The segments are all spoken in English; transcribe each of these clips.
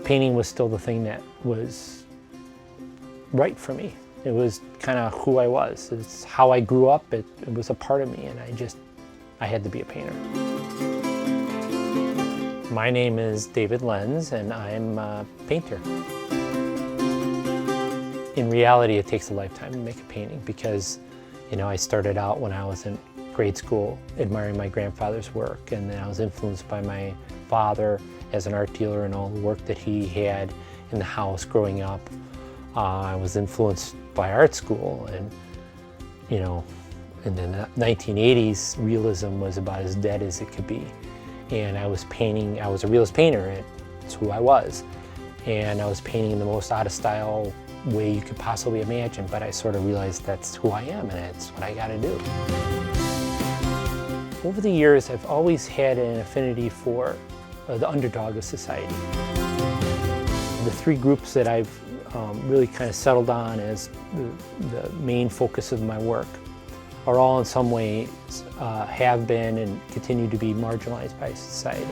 painting was still the thing that was right for me. It was kind of who I was. It's how I grew up. It was a part of me, and I had to be a painter. My name is David Lenz, and I'm a painter. In reality, it takes a lifetime to make a painting because, I started out when I was in grade school admiring my grandfather's work, and then I was influenced by my father as an art dealer and all the work that he had in the house growing up. I was influenced by art school, and in the 1980s, realism was about as dead as it could be. And I was a realist painter, it's who I was. And I was painting in the most out of style way you could possibly imagine, but I sort of realized that's who I am and it's what I gotta do. Over the years, I've always had an affinity for the underdog of society. The three groups that I've really kind of settled on as the main focus of my work are all in some ways have been and continue to be marginalized by society.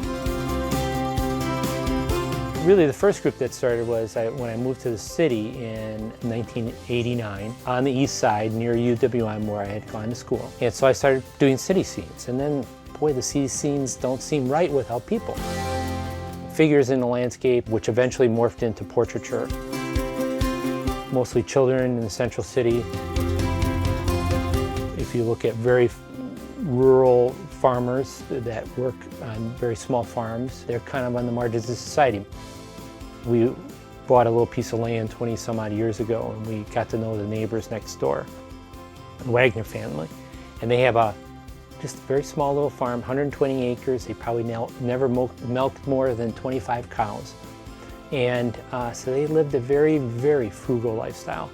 Really, the first group that started was when I moved to the city in 1989 on the east side near UWM where I had gone to school. And so I started doing city scenes, and then, boy, the city scenes don't seem right without people. Figures in the landscape, which eventually morphed into portraiture. Mostly children in the central city. If you look at very rural farmers that work on very small farms, they're kind of on the margins of society. We bought a little piece of land 20 some odd years ago, and we got to know the neighbors next door, the Wagner family. And they have just a very small little farm, 120 acres. They probably never milked more than 25 cows. And so they lived a very, very frugal lifestyle.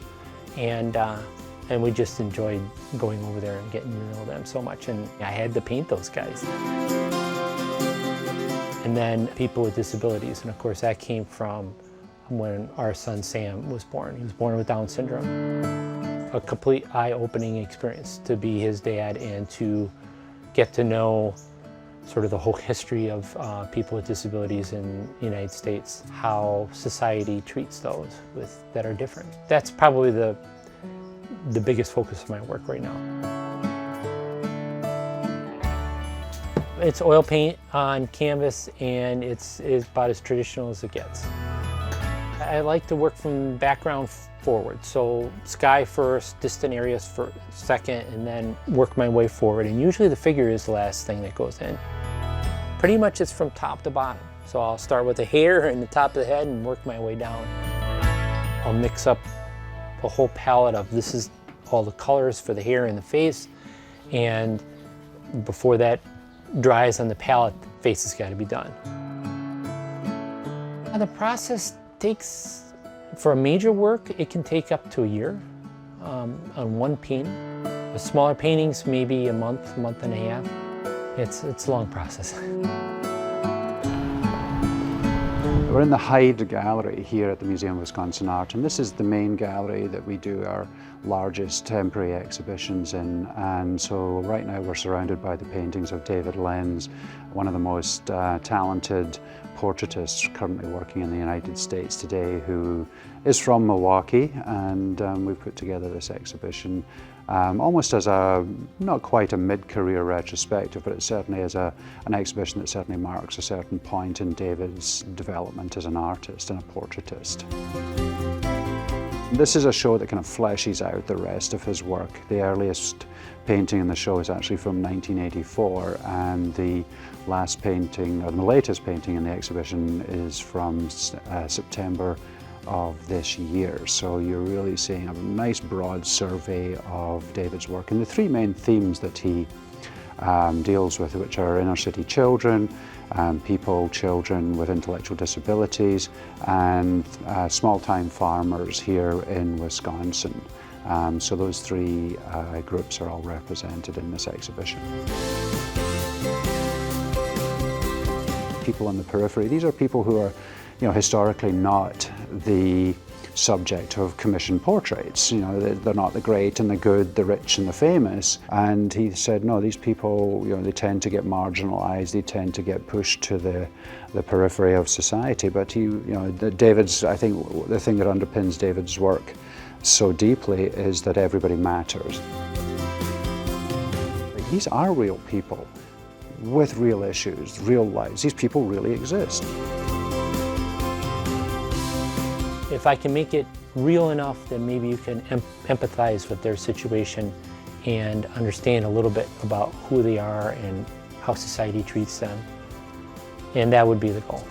And we just enjoyed going over there and getting to know them so much. And I had to paint those guys. And then people with disabilities. And of course, that came from when our son Sam was born. He was born with Down syndrome. A complete eye-opening experience to be his dad and to get to know sort of the whole history of people with disabilities in the United States, how society treats those that are different. That's probably the biggest focus of my work right now. It's oil paint on canvas, and it's about as traditional as it gets. I like to work from background forward, so sky first, distant areas for second, and then work my way forward. And usually the figure is the last thing that goes in. Pretty much it's from top to bottom. So I'll start with the hair and the top of the head and work my way down. I'll mix up a whole palette of this is all the colors for the hair and the face, and before that dries on the palette, the face has got to be done. The process takes, for a major work, it can take up to a year on one painting. The smaller paintings, maybe a month and a half. It's a long process. We're in the Hyde Gallery here at the Museum of Wisconsin Art, and this is the main gallery that we do our largest temporary exhibitions in. And so right now we're surrounded by the paintings of David Lenz, one of the most talented portraitists currently working in the United States today, who is from Milwaukee, and we've put together this exhibition almost as not quite a mid-career retrospective, but it certainly is an exhibition that certainly marks a certain point in David's development as an artist and a portraitist. This is a show that kind of fleshes out the rest of his work. The earliest painting in the show is actually from 1984, and the last painting, or the latest painting in the exhibition, is from September of this year. So you're really seeing a nice broad survey of David's work and the three main themes that he deals with, which are inner city children, children with intellectual disabilities, and small-time farmers here in Wisconsin. So those three groups are all represented in this exhibition. People on the periphery, these are people who are historically not the subject of commissioned portraits. You know, they're not the great and the good, the rich and the famous. And he said, no, these people, you know, they tend to get marginalized, they tend to get pushed to the periphery of society. But David's, I think the thing that underpins David's work so deeply is that everybody matters. These are real people with real issues, real lives. These people really exist. If I can make it real enough, then maybe you can empathize with their situation and understand a little bit about who they are and how society treats them. And that would be the goal.